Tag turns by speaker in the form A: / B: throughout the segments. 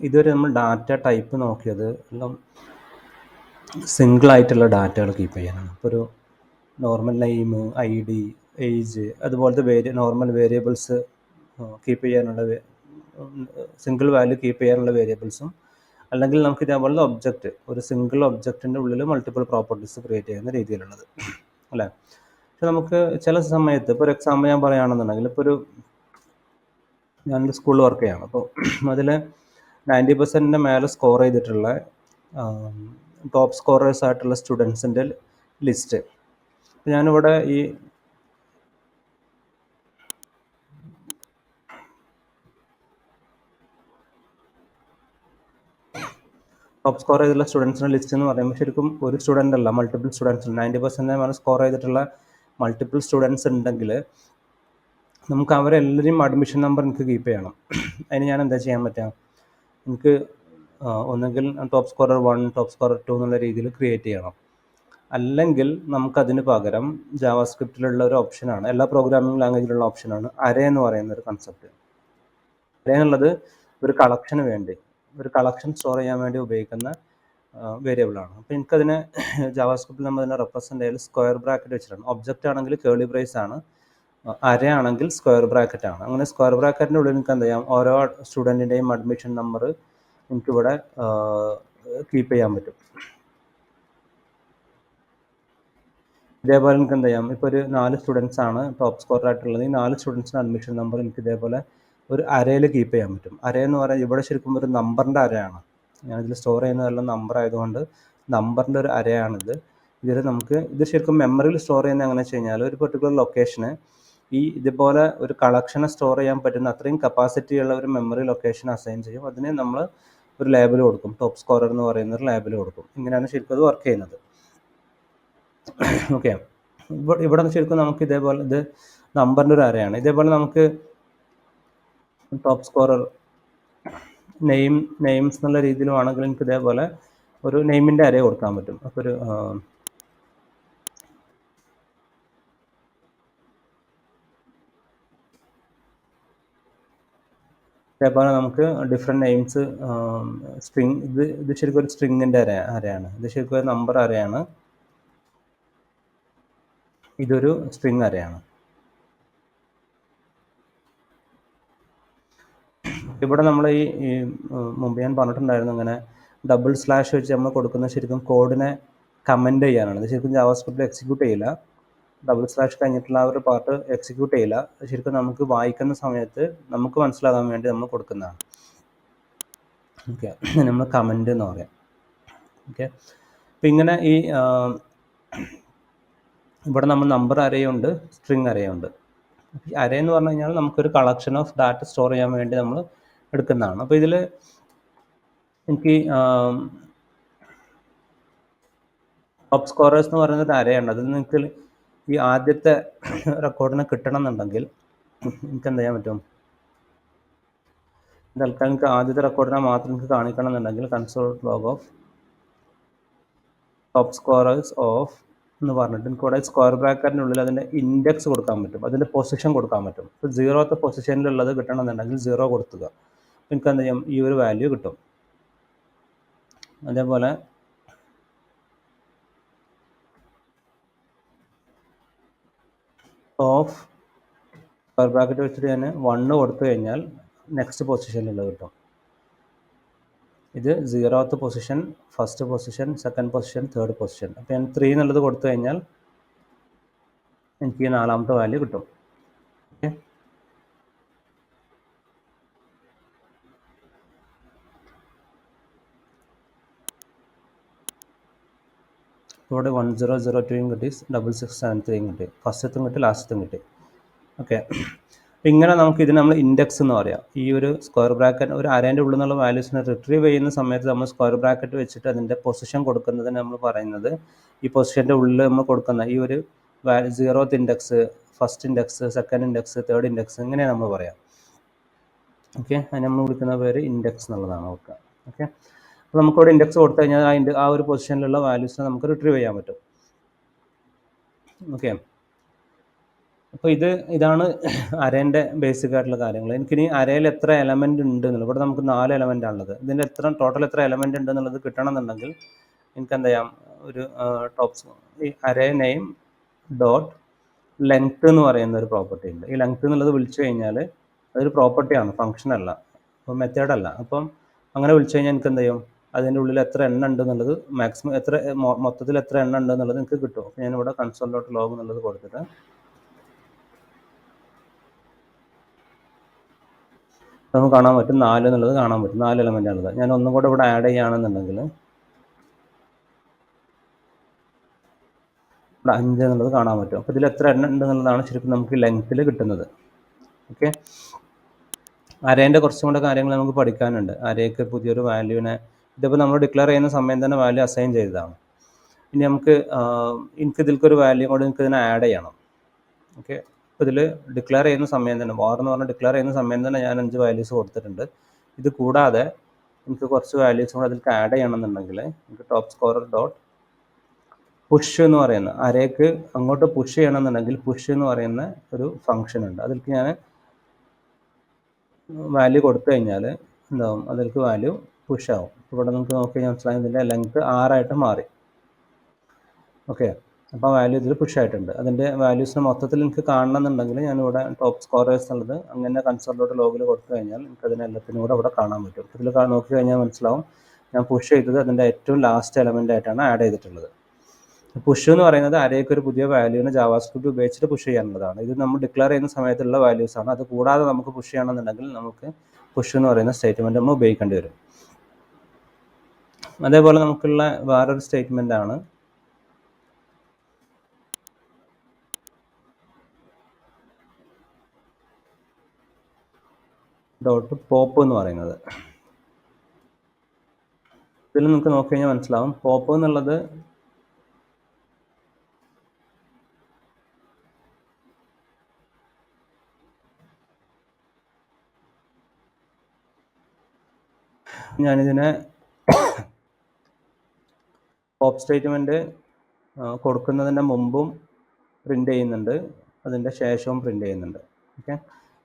A: ഇതുവരെ നമ്മൾ data type നോക്കിയത് എല്ലാം സിംഗിളായിട്ടുള്ള ഡാറ്റകൾ കീപ്പ് ചെയ്യാനാണ്. ഇപ്പോൾ ഒരു നോർമൽ നെയിം, ID, ഏജ്, അതുപോലത്തെ നോർമൽ വേരിയബിൾസ് കീപ്പ് ചെയ്യാനുള്ള സിംഗിൾ വാല്യൂ കീപ്പ് ചെയ്യാനുള്ള വേരിയബിൾസും, അല്ലെങ്കിൽ നമുക്ക് ഇതേപോലെ ഒബ്ജക്റ്റ്, ഒരു സിംഗിൾ ഒബ്ജക്റ്റിൻ്റെ ഉള്ളിൽ മൾട്ടിപ്പിൾ പ്രോപ്പർട്ടീസ് ക്രിയേറ്റ് ചെയ്യുന്ന രീതിയിലുള്ളത് അല്ലേ. പക്ഷെ നമുക്ക് ചില സമയത്ത്, ഇപ്പോൾ ഒരു എക്സാമ്പിൾ ഞാൻ പറയുകയാണെന്നുണ്ടെങ്കിൽ, ഇപ്പോൾ ഞാനൊരു സ്കൂളിൽ വർക്ക് ചെയ്യാണ്. അപ്പോൾ അതിൽ 90% മേലെ സ്കോർ ചെയ്തിട്ടുള്ള ടോപ്പ് സ്കോറേഴ്സ് ആയിട്ടുള്ള സ്റ്റുഡൻസിൻ്റെ ലിസ്റ്റ് ഞാനിവിടെ ഈ ടോപ്പ് സ്കോർ ചെയ്തിട്ടുള്ള സ്റ്റുഡൻസിൻ്റെ ലിസ്റ്റ് എന്ന് പറയുമ്പോൾ ശരിക്കും ഒരു സ്റ്റുഡൻ്റ് അല്ല, മൾട്ടിപ്പിൾ സ്റ്റുഡൻസ്. 90% മേലെ സ്കോർ ചെയ്തിട്ടുള്ള മൾട്ടിപ്പിൾ സ്റ്റുഡൻസ് ഉണ്ടെങ്കിൽ നമുക്ക് അവരെല്ലാവരെയും അഡ്മിഷൻ നമ്പർ എനിക്ക് കീപ്പ് ചെയ്യണം. അതിന് ഞാൻ എന്താ ചെയ്യാൻ പറ്റുക? എനിക്ക് ഒന്നെങ്കിൽ ടോപ്പ് സ്കോറർ 1, ടോപ്പ് സ്കോറർ 2 എന്നുള്ള രീതിയിൽ ക്രിയേറ്റ് ചെയ്യണം. അല്ലെങ്കിൽ നമുക്കതിന് പകരം ജാവാസ്ക്രിപ്റ്റിലുള്ള ഒരു ഓപ്ഷനാണ്, എല്ലാ പ്രോഗ്രാമിംഗ് ലാംഗ്വേജിലുള്ള ഓപ്ഷനാണ് അറേ എന്ന് പറയുന്ന ഒരു കൺസെപ്റ്റ്. അറേ എന്നുള്ളത് ഒരു കളക്ഷന് വേണ്ടി, ഒരു കളക്ഷൻ സ്റ്റോർ ചെയ്യാൻ വേണ്ടി ഉപയോഗിക്കുന്ന വേരിയബിളാണ്. അപ്പോൾ എനിക്കതിനെ ജാവാസ്ക്രിപ്റ്റിൽ നമ്മൾ അതിനെ റെപ്രസെൻ്റ് ചെയ്യൽ സ്ക്വയർ ബ്രാക്കറ്റ് വെച്ചിട്ടാണ്. ഒബ്ജക്റ്റ് ആണെങ്കിൽ കേളി ബ്രേസ് ആണ്, അറേ ആണെങ്കിൽ സ്ക്വയർ ബ്രാക്കറ്റ് ആണ്. അങ്ങനെ സ്ക്വയർ ബ്രാക്കറ്റിൻ്റെ ഉള്ളിൽ എനിക്ക് എന്ത് ചെയ്യാം? ഓരോ സ്റ്റുഡൻറ്റിൻ്റെയും അഡ്മിഷൻ നമ്പർ എനിക്കിവിടെ കീപ്പ് ചെയ്യാൻ പറ്റും. ഇതേപോലെ എനിക്ക് എന്ത് ചെയ്യാം? ഇപ്പോൾ ഒരു 4 സ്റ്റുഡൻസ് ആണ് ടോപ്പ് സ്കോർ ആയിട്ടുള്ളത്. ഈ 4 സ്റ്റുഡൻസിന് അഡ്മിഷൻ നമ്പർ എനിക്ക് ഇതേപോലെ ഒരു അരയിൽ കീപ്പ് ചെയ്യാൻ പറ്റും. അരേ എന്ന് പറയുന്നത് ഇവിടെ ശരിക്കും ഒരു നമ്പറിൻ്റെ അരയാണ്. ഞാനിതിൽ സ്റ്റോർ ചെയ്യുന്നതെല്ലാം നമ്പർ ആയതുകൊണ്ട് നമ്പറിൻ്റെ ഒരു അരയാണിത്. ഇത് ശരിക്കും മെമ്മറിയിൽ സ്റ്റോർ ചെയ്യുന്നത് എങ്ങനെ വെച്ച് കഴിഞ്ഞാൽ, ഒരു പെർട്ടിക്കുലർ ലൊക്കേഷന് ഇതുപോലെ ഒരു കളക്ഷനെ സ്റ്റോർ ചെയ്യാൻ പറ്റുന്ന അത്രയും കപ്പാസിറ്റി ഉള്ള ഒരു മെമ്മറി ലൊക്കേഷൻ അസൈൻ ചെയ്യും. അതിന് നമ്മൾ ഒരു ലേബൽ കൊടുക്കും, ടോപ്പ് സ്കോറർ എന്ന് പറയുന്ന ഒരു ലേബൽ കൊടുക്കും. ഇങ്ങനെയാണ് ശരിക്കും അത് വർക്ക് ചെയ്യുന്നത്. ഓക്കെ, ഇവിടെ ശരിക്കും നമുക്ക് ഇതേപോലെ ഇത് നമ്പറിൻ്റെ ഒരു അരയാണ്. ഇതേപോലെ നമുക്ക് ടോപ്പ് സ്കോറർ നെയിംസ് എന്നുള്ള രീതിയിലുമാണെങ്കിൽ എനിക്ക് ഇതേപോലെ ഒരു നെയിമിൻ്റെ അരേ കൊടുക്കാൻ പറ്റും. അപ്പോൾ ഒരു അതേപോലെ നമുക്ക് ഡിഫറെൻറ്റ് നെയിംസ്, സ്ട്രിങ്, ഇത് ശരിക്കും ഒരു സ്ട്രിങ്ങിൻ്റെ അരയാണ്. ഇത് ശരിക്കും ഒരു നമ്പർ അരയാണ്. ഇതൊരു സ്ട്രിങ് അരയാണ്. ഇവിടെ നമ്മൾ ഈ മുമ്പ് ഞാൻ പറഞ്ഞിട്ടുണ്ടായിരുന്നു, അങ്ങനെ ഡബിൾ സ്ലാഷ് വെച്ച് നമ്മൾ കൊടുക്കുന്ന ശരിക്കും കോഡിനെ കമൻറ്റ് ചെയ്യാനാണ്. ഇത് ശരിക്കും ജാവാസ്ക്രിപ്റ്റിൽ എക്സിക്യൂട്ട് ചെയ്യില്ല. ഡബിൾ സ്ലാഷ് കഴിഞ്ഞിട്ടുള്ള ആ ഒരു പാർട്ട് എക്സിക്യൂട്ട് ചെയ്യില്ല. ശരിക്കും നമുക്ക് വായിക്കുന്ന സമയത്ത് നമുക്ക് മനസ്സിലാകാൻ വേണ്ടി നമ്മൾ കൊടുക്കുന്നതാണ്. ഓക്കെ, നമ്മൾ കമൻറ്റ് എന്ന് പറയാം. ഓക്കെ, അപ്പം ഇങ്ങനെ ഇവിടെ നമ്മൾ നമ്പർ അരയുണ്ട്, സ്ട്രിങ് അരയുണ്ട്. അരേ എന്ന് പറഞ്ഞു കഴിഞ്ഞാൽ നമുക്കൊരു കളക്ഷൻ ഓഫ് ഡാറ്റ സ്റ്റോർ ചെയ്യാൻ വേണ്ടി നമ്മൾ എടുക്കുന്നതാണ്. അപ്പോൾ ഇതിൽ എനിക്ക് ടോപ്പ് സ്കോറേഴ്സ് എന്ന് പറയുന്നത് ഒരു അരയാണ്. അതിൽ നിങ്ങൾക്ക് ഈ ആദ്യത്തെ റെക്കോർഡിനെ കിട്ടണം എന്നുണ്ടെങ്കിൽ എനിക്ക് എന്ത് ചെയ്യാൻ പറ്റും? തൽക്കാലം എനിക്ക് ആദ്യത്തെ റെക്കോർഡിനെ മാത്രം എനിക്ക് കാണിക്കണം എന്നുണ്ടെങ്കിൽ console log of top scorers of എന്ന് പറഞ്ഞിട്ട് എനിക്ക് ഇവിടെ സ്ക്വയർ ബ്രാക്കറ്റിനുള്ളിൽ അതിൻ്റെ ഇൻഡെക്സ് കൊടുക്കാൻ പറ്റും, അതിൻ്റെ പൊസിഷൻ കൊടുക്കാൻ പറ്റും. ഇപ്പോൾ 0th പൊസിഷനിലുള്ളത് കിട്ടണമെന്നുണ്ടെങ്കിൽ 0 കൊടുക്കുക. എനിക്ക് എന്ത് ചെയ്യും? ഈ ഒരു വാല്യൂ കിട്ടും. അതേപോലെ ഓഫ് സ്ക്വയർ ബ്രാക്കറ്റ് വെച്ചിട്ട് ഞാൻ 1 കൊടുത്തു കഴിഞ്ഞാൽ നെക്സ്റ്റ് പൊസിഷനിലുള്ളത് കിട്ടും. ഇത് 0th position, first position, second position, third position. അപ്പോൾ ഞാൻ 3 എന്നുള്ളത് കൊടുത്തു കഴിഞ്ഞാൽ എനിക്ക് 4ാമത്തെ വാല്യൂ കിട്ടും. ഓക്കെ, ഇവിടെ 1002 കിട്ടി, 6673 കിട്ടി, ഫസ്റ്റത്തും കിട്ടി, ലാസ്റ്റത്തും കിട്ടി. ഓക്കെ, ഇങ്ങനെ നമുക്ക് ഇതിന് നമ്മൾ ഇൻഡെക്സ് എന്ന് പറയാം. ഈ ഒരു സ്ക്വയർ ബ്രാക്കറ്റ്, ഒരു അരേൻ്റെ ഉള്ളിൽ നിന്നുള്ള വാല്യൂസിനെ റിട്രീവ് ചെയ്യുന്ന സമയത്ത് നമ്മൾ സ്ക്വയർ ബ്രാക്കറ്റ് വെച്ചിട്ട് അതിൻ്റെ പൊസിഷൻ കൊടുക്കുന്നതിന് നമ്മൾ പറയുന്നത്, ഈ പൊസിഷൻ്റെ ഉള്ളിൽ നമ്മൾ കൊടുക്കുന്ന ഈ ഒരു 0th index, first index, second index, third index, ഇങ്ങനെയാണ് നമ്മൾ പറയാം. ഓക്കെ, അതിന് നമ്മൾ വിളിക്കുന്ന പേര് ഇൻഡെക്സ് എന്നുള്ളതാണ് ഓർക്കുക. ഓക്കെ, അപ്പോൾ നമുക്കിവിടെ ഇൻഡെക്സ് കൊടുത്തു കഴിഞ്ഞാൽ ആ ഒരു പൊസിഷനിലുള്ള വാല്യൂസിനെ നമുക്ക് റിട്രീവ് ചെയ്യാൻ പറ്റും. ഓക്കെ, അപ്പോൾ ഇതാണ് അരേൻ്റെ ബേസിക് ആയിട്ടുള്ള കാര്യങ്ങൾ. എനിക്കിനി അരയിൽ എത്ര എലമെൻ്റ് ഉണ്ട് എന്നുള്ളത്, ഇവിടെ നമുക്ക് 4 എലമെൻ്റ് ആണുള്ളത്. ഇതിൻ്റെ ടോട്ടൽ എത്ര എലമെൻ്റ് ഉണ്ട് എന്നുള്ളത് കിട്ടണം എന്നുണ്ടെങ്കിൽ എനിക്ക് എന്ത് ചെയ്യാം, ഒരു ഈ അരേ നെയിം ഡോട്ട് ലെങ്ത് എന്ന് പറയുന്ന ഒരു പ്രോപ്പർട്ടി ഉണ്ട്. ഈ ലെങ്ത് എന്നുള്ളത് വിളിച്ചു കഴിഞ്ഞാൽ അതൊരു പ്രോപ്പർട്ടിയാണ്, ഫംഗ്ഷൻ അല്ല, അപ്പോൾ മെത്തേഡല്ല. അപ്പം അങ്ങനെ വിളിച്ചു കഴിഞ്ഞാൽ എനിക്ക് എന്ത് ചെയ്യും, അതിൻ്റെ ഉള്ളിൽ എത്ര എണ്ണം ഉണ്ട് എന്നുള്ളത്, മാക്സിമം എത്ര മൊത്തത്തിൽ എത്ര എണ്ണം ഉണ്ട് എന്നുള്ളത് എനിക്ക് കിട്ടും. ഞാനിവിടെ കൺസോൾ ലോഗ് എന്നുള്ളത് കൊടുത്തിട്ട് നമുക്ക് കാണാൻ പറ്റും 4 എന്നുള്ളത് കാണാൻ പറ്റും. 4 എലമെൻ്റ് ആണുള്ളത്. ഞാൻ ഒന്നും കൂടെ ഇവിടെ ആഡ് ചെയ്യുകയാണെന്നുണ്ടെങ്കിൽ ഇവിടെ 5 എന്നുള്ളത് കാണാൻ പറ്റും. അപ്പോൾ ഇതിൽ എത്ര എണ്ണം ഉണ്ട് എന്നുള്ളതാണ് ശരിക്കും നമുക്ക് ലെങ്ത്തിൽ കിട്ടുന്നത്. ഓക്കെ, അരേൻ്റെ കുറച്ചും കൂടെ കാര്യങ്ങൾ നമുക്ക് പഠിക്കാനുണ്ട്. അരേക്ക് പുതിയൊരു വാല്യൂവിനെ, ഇതിപ്പോൾ നമ്മൾ ഡിക്ലെയർ ചെയ്യുന്ന സമയം തന്നെ വാല്യൂ അസൈൻ ചെയ്തതാണ്. ഇനി നമുക്ക് എനിക്ക് ഇതിൽക്കൊരു വാല്യൂ കൂടെ എനിക്ക് ഇതിനെ ആഡ് ചെയ്യണം. ഓക്കെ, അപ്പോൾ ഇതിൽ ഡിക്ലെയർ ചെയ്യുന്ന സമയം തന്നെ, വാർ എന്ന് പറഞ്ഞാൽ ഡിക്ലെയർ ചെയ്യുന്ന സമയം തന്നെ ഞാൻ 5 വാല്യൂസ് കൊടുത്തിട്ടുണ്ട്. ഇത് കൂടാതെ എനിക്ക് കുറച്ച് വാല്യൂസും കൂടെ അതിലേക്ക് ആഡ് ചെയ്യണമെന്നുണ്ടെങ്കിൽ എനിക്ക് ടോപ്പ് സ്കോറർ ഡോട്ട് പുഷ് എന്ന് പറയുന്ന, അരേക്ക് അങ്ങോട്ട് പുഷ് ചെയ്യണമെന്നുണ്ടെങ്കിൽ പുഷ് എന്ന് പറയുന്ന ഒരു ഫംഗ്ഷൻ ഉണ്ട്. അതിലേക്ക് ഞാൻ വാല്യൂ കൊടുത്തു കഴിഞ്ഞാൽ എന്താവും, അതിലേക്ക് വാല്യൂ പുഷ് ആവും. ഇവിടെ നമുക്ക് നോക്കി കഴിഞ്ഞാൽ മനസ്സിലായി, ഇതിൻ്റെ ലെങ്ത് 6 ആയിട്ട് മാറി. ഓക്കെ, അപ്പോൾ വാല്യൂ ഇതിൽ പുഷ് ആയിട്ടുണ്ട്. അതിൻ്റെ വാല്യൂസിന് മൊത്തത്തിൽ എനിക്ക് കാണണമെന്നുണ്ടെങ്കിൽ ഞാനിവിടെ ടോപ്പ് സ്കോറേഴ്സ് എന്നുള്ളത് അങ്ങനെ കൺസോളിലോട്ട് ലോഗിൽ കൊടുത്തു കഴിഞ്ഞാൽ എനിക്ക് അതിനെല്ലാത്തിനും കൂടെ ഇവിടെ കാണാൻ പറ്റും. ഇതിൽ നോക്കി കഴിഞ്ഞാൽ മനസ്സിലാവും ഞാൻ പുഷ് ചെയ്തത് അതിൻ്റെ ഏറ്റവും ലാസ്റ്റ് എലമെൻ്റ് ആയിട്ടാണ് ആഡ് ചെയ്തിട്ടുള്ളത്. പുഷ് എന്ന് പറയുന്നത് അരേക്ക് ഒരു പുതിയ വാല്യൂവിനെ ജാവാസ്ക്രിപ്റ്റ് ഉപയോഗിച്ചിട്ട് പുഷ് ചെയ്യാനുള്ളതാണ്. ഇത് നമ്മൾ ഡിക്ലെയർ ചെയ്യുന്ന സമയത്തുള്ള വാല്യൂസാണ്. അത് കൂടാതെ നമുക്ക് പുഷ് ചെയ്യണമെന്നുണ്ടെങ്കിൽ നമുക്ക് പുഷ് എന്ന് പറയുന്ന സ്റ്റേറ്റ്മെൻറ്റ് നമ്മൾ ഉപയോഗിക്കേണ്ടി വരും. അതേപോലെ നമുക്കുള്ള വേറൊരു സ്റ്റേറ്റ്മെൻ്റ് ആണ് ഡോട്ട് പോപ്പ് എന്ന് പറയുന്നത്. ഇതിൽ നമുക്ക് നോക്കി കഴിഞ്ഞാൽ മനസ്സിലാവും, പോപ്പ് എന്നുള്ളത് ഞാനിതിനെ പോപ്പ് സ്റ്റേറ്റ്മെൻറ്റ് കൊടുക്കുന്നതിൻ്റെ മുമ്പും പ്രിൻ്റ് ചെയ്യുന്നുണ്ട്, അതിൻ്റെ ശേഷവും പ്രിൻ്റ് ചെയ്യുന്നുണ്ട്. ഓക്കെ,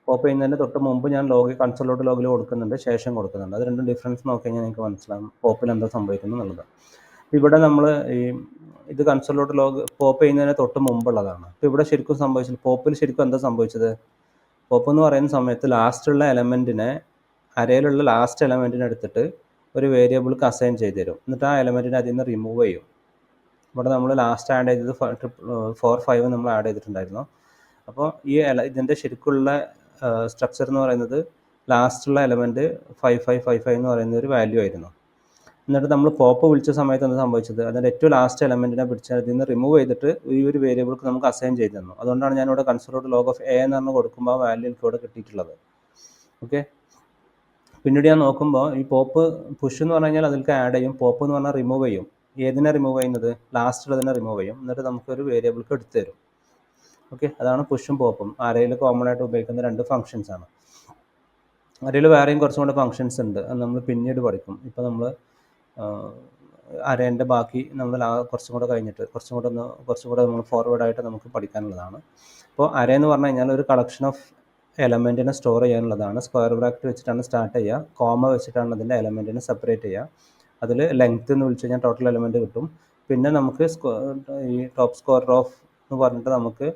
A: പോപ്പ് ചെയ്യുന്നതിൻ്റെ തൊട്ട് മുമ്പ് ഞാൻ കൺസോളിലോട്ട് ലോഗിൽ കൊടുക്കുന്നുണ്ട്, ശേഷം കൊടുക്കുന്നുണ്ട്. അത് രണ്ടും ഡിഫറൻസ് നോക്കി കഴിഞ്ഞാൽ നിങ്ങൾക്ക് മനസ്സിലാവും പോപ്പിൽ എന്താ സംഭവിക്കുന്നു എന്നുള്ളത്. ഇവിടെ നമ്മൾ ഇത് കൺസോളിലോട്ട് പോപ്പ് ചെയ്യുന്നതിന് തൊട്ട് മുമ്പുള്ളതാണ്. അപ്പോൾ ഇവിടെ ശരിക്കും സംഭവിച്ചത്, പോപ്പിൽ ശരിക്കും എന്താ സംഭവിച്ചത്, പോപ്പ് എന്ന് പറയുന്ന സമയത്ത് ലാസ്റ്റുള്ള എലമെൻറ്റിനെ, അരയിലുള്ള ലാസ്റ്റ് എലമെൻറ്റിനെ എടുത്തിട്ട് ഒരു വേരിയബിൾക്ക് അസൈൻ ചെയ്ത് തരും. എന്നിട്ട് ആ എലമെൻറ്റിനെ അതിൽ നിന്ന് റിമൂവ് ചെയ്യും. ഇവിടെ നമ്മൾ ലാസ്റ്റ് ആഡ് ചെയ്തത് 4, 5 നമ്മൾ ആഡ് ചെയ്തിട്ടുണ്ടായിരുന്നു. അപ്പോൾ ഇതിൻ്റെ ശരിക്കുള്ള സ്ട്രക്ചർ എന്ന് പറയുന്നത് ലാസ്റ്റുള്ള എലമെൻറ്റ് 5, 5, 5, 5 എന്ന് പറയുന്ന ഒരു വാല്യൂ ആയിരുന്നു. എന്നിട്ട് നമ്മൾ പോപ്പ് വിളിച്ച സമയത്ത് എന്താ സംഭവിച്ചത്, അതിൻ്റെ ഏറ്റവും ലാസ്റ്റ് എലമെൻറ്റിനെ പിടിച്ച് അതിൽ നിന്ന് റിമൂവ് ചെയ്തിട്ട് ഈ ഒരു വേരിയബിൾക്ക് നമുക്ക് അസൈൻ ചെയ്ത് തന്നു. അതുകൊണ്ടാണ് ഞാനിവിടെ കൺസോളിലോട്ട് ലോഗ് ഓഫ് എ എന്ന് പറഞ്ഞ് കൊടുക്കുമ്പോൾ ആ വാല്യൂ എനിക്ക് ഇവിടെ കിട്ടിയിട്ടുള്ളത്. ഓക്കെ, പിന്നീട് ഞാൻ നോക്കുമ്പോൾ ഈ പോപ്പ് പുഷ് എന്ന് പറഞ്ഞു കഴിഞ്ഞാൽ അതിലേക്ക് ആഡ് ചെയ്യും, പോപ്പ് എന്ന് പറഞ്ഞാൽ റിമൂവ് ചെയ്യും. ഏതിനെ റിമൂവ് ചെയ്യുന്നത്, ലാസ്റ്റുള്ളതിനെ റിമൂവ് ചെയ്യും, എന്നിട്ട് നമുക്കൊരു വേരിയബിൾക്ക് എടുത്തു തരും. ഓക്കെ, അതാണ് പുഷും പോപ്പും. അരയിൽ കോമൺ ആയിട്ട് ഉപയോഗിക്കുന്ന 2 ഫംഗ്ഷൻസ് ആണ്. അരയിൽ വേറെയും കുറച്ചും കൂടെ ഫംഗ്ഷൻസ് ഉണ്ട്, അത് നമ്മൾ പിന്നീട് പഠിക്കും. ഇപ്പോൾ നമ്മൾ അരേൻ്റെ ബാക്കി നമ്മൾ കുറച്ചും കൂടെ കഴിഞ്ഞിട്ട് കുറച്ചും കൂടെ നമ്മൾ ഫോർവേഡായിട്ട് നമുക്ക് പഠിക്കാനുള്ളതാണ്. അപ്പോൾ അര എന്ന് പറഞ്ഞു കഴിഞ്ഞാൽ ഒരു കളക്ഷൻ ഓഫ് എലമെൻറ്റിനെ സ്റ്റോർ ചെയ്യാനുള്ളതാണ്. സ്ക്വയർ ബ്രാക്കറ്റ് വെച്ചിട്ടാണ് സ്റ്റാർട്ട് ചെയ്യുക, കോമ വെച്ചിട്ടാണ് അതിൻ്റെ എലമെൻറ്റിനെ സെപ്പറേറ്റ് ചെയ്യുക. അതിൽ ലെങ്ത് എന്ന് വിളിച്ച് കഴിഞ്ഞാൽ ടോട്ടൽ എലമെൻറ്റ് കിട്ടും. പിന്നെ നമുക്ക് ഈ ടോപ്പ് സ്ക്വയർ ഓഫ് എന്ന് പറഞ്ഞിട്ട് നമുക്ക്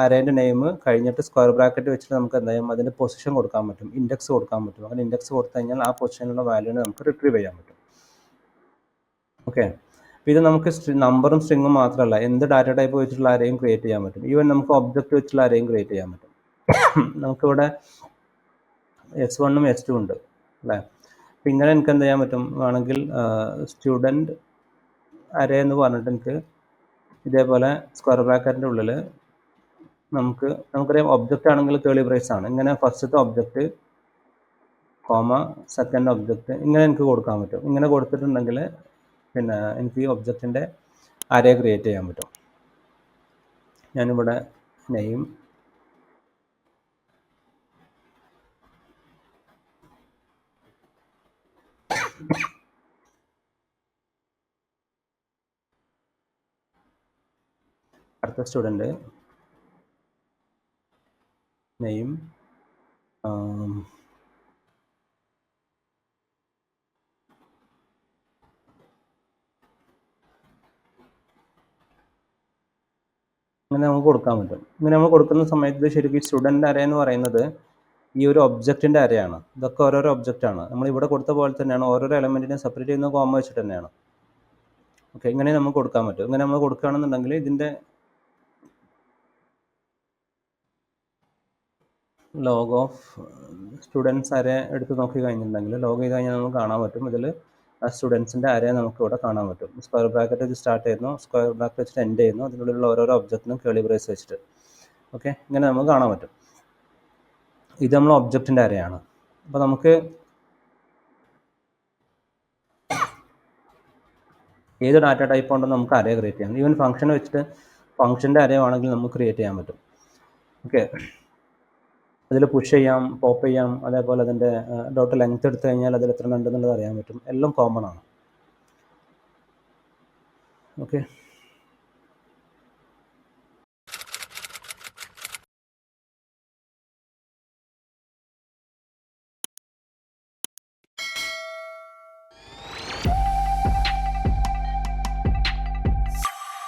A: അരേൻ്റെ നെയിം കഴിഞ്ഞിട്ട് സ്ക്വയർ ബ്രാക്കറ്റ് വെച്ചിട്ട് നമുക്ക് എന്തായാലും അതിൻ്റെ പൊസിഷൻ കൊടുക്കാൻ പറ്റും, ഇൻഡെക്സ് കൊടുക്കാൻ പറ്റും. അങ്ങനെ ഇൻഡെക്സ് കൊടുത്തു കഴിഞ്ഞാൽ ആ പൊസിഷനിലുള്ള വാല്യൂനെ നമുക്ക് റിട്രീവ് ചെയ്യാൻ പറ്റും. ഓക്കെ, ഇത് നമുക്ക് നമ്പറും സ്ട്രിങ്ങും മാത്രമല്ല, എന്ത് ഡാറ്റ ടൈപ്പ് വെച്ചിട്ടുള്ള അരേയും ക്രിയേറ്റ് ചെയ്യാൻ പറ്റും. ഈവൻ നമുക്ക് ഒബ്ജക്റ്റ് വെച്ചിട്ടുള്ള അരേയും ക്രിയേറ്റ് ചെയ്യാൻ പറ്റും. നമുക്കിവിടെ S1ഉം S2 ഉണ്ട് അല്ലേ. അപ്പം ഇങ്ങനെ എനിക്ക് എന്ത് ചെയ്യാൻ പറ്റും, വേണമെങ്കിൽ സ്റ്റുഡൻറ്റ് അരേ എന്ന് പറഞ്ഞിട്ട് എനിക്ക് ഇതേപോലെ സ്ക്വയർ ബ്രാക്കറ്റിൻ്റെ ഉള്ളിൽ നമുക്കറിയാം ഒബ്ജക്റ്റ് ആണെങ്കിൽ കേളി ബ്രേസ് ആണ്. ഇങ്ങനെ ഫസ്റ്റത്തെ ഒബ്ജക്റ്റ് കോമ സെക്കൻഡ് ഒബ്ജക്റ്റ് ഇങ്ങനെ എനിക്ക് കൊടുക്കാൻ പറ്റും. ഇങ്ങനെ കൊടുത്തിട്ടുണ്ടെങ്കിൽ പിന്നെ എനിക്ക് ഈ ഒബ്ജക്റ്റിൻ്റെ അരേ ക്രിയേറ്റ് ചെയ്യാൻ പറ്റും. ഞാനിവിടെ നെയിം അടുത്ത സ്റ്റുഡൻറ്റ് നെയിം ഇങ്ങനെ നമുക്ക് കൊടുക്കാൻ പറ്റും. ഇങ്ങനെ നമ്മൾ കൊടുക്കുന്ന സമയത്ത് ശരിക്കും സ്റ്റുഡൻ്റ് അറേ എന്ന് പറയുന്നത് ഈ ഒരു ഒബ്ജക്റ്റിൻ്റെ അറേയാണ്. ഇതൊക്കെ ഓരോരോ ഒബ്ജക്റ്റാണ്. നമ്മൾ ഇവിടെ കൊടുത്ത പോലെ തന്നെയാണ്, ഓരോരോ എലമെൻറ്റിനെ സെപ്പറേറ്റ് ചെയ്യുന്ന കോമ വെച്ചിട്ട് തന്നെയാണ്. ഓക്കെ, ഇങ്ങനെ നമുക്ക് കൊടുക്കാൻ പറ്റും. ഇങ്ങനെ നമ്മൾ കൊടുക്കുകയാണെന്നുണ്ടെങ്കിൽ ഇതിൻ്റെ ലോഗ് ഓഫ് സ്റ്റുഡൻസ് അറേ എടുത്ത് നോക്കി കഴിഞ്ഞിട്ടുണ്ടെങ്കിൽ ലോഗ് ചെയ്ത് കഴിഞ്ഞാൽ നമുക്ക് കാണാൻ പറ്റും. ഇതിൽ ആ സ്റ്റുഡൻസിൻ്റെ അറേ നമുക്ക് ഇവിടെ കാണാൻ പറ്റും. സ്ക്വയർ ബ്രാക്കറ്റ് വെച്ച് സ്റ്റാർട്ട് ചെയ്യുന്നു, സ്ക്വയർ ബ്രാക്കറ്റ് വെച്ചിട്ട് എൻഡ് ചെയ്യുന്നു, അതിനുള്ളിലുള്ള ഓരോരോ ഒബ്ജക്റ്റിനും കേളി ബ്രേസ് വെച്ചിട്ട്. ഓക്കെ, ഇങ്ങനെ നമുക്ക് കാണാൻ പറ്റും. ഇത് നമ്മൾ ഒബ്ജക്റ്റിൻ്റെ അറേയാണ്. അപ്പോൾ നമുക്ക് ഏത് ഡാറ്റ ടൈപ്പ് കൊണ്ടും നമുക്ക് അറേ ക്രിയേറ്റ് ചെയ്യാം. ഈവൻ ഫംഗ്ഷൻ വെച്ചിട്ട് ഫംഗ്ഷൻ്റെ അറേ ആണെങ്കിൽ നമുക്ക് ക്രിയേറ്റ് ചെയ്യാൻ പറ്റും. ഓക്കെ, അതിൽ പുഷ് ചെയ്യാം, പോപ്പ് ചെയ്യാം, അതേപോലെ അതിൻ്റെ ഡോട്ട് ലെങ്ത് എടുത്തു കഴിഞ്ഞാൽ അതിൽ എത്ര ഉണ്ടെന്നുള്ളത് അറിയാൻ പറ്റും. എല്ലാം കോമൺ ആണ്. ഓക്കെ.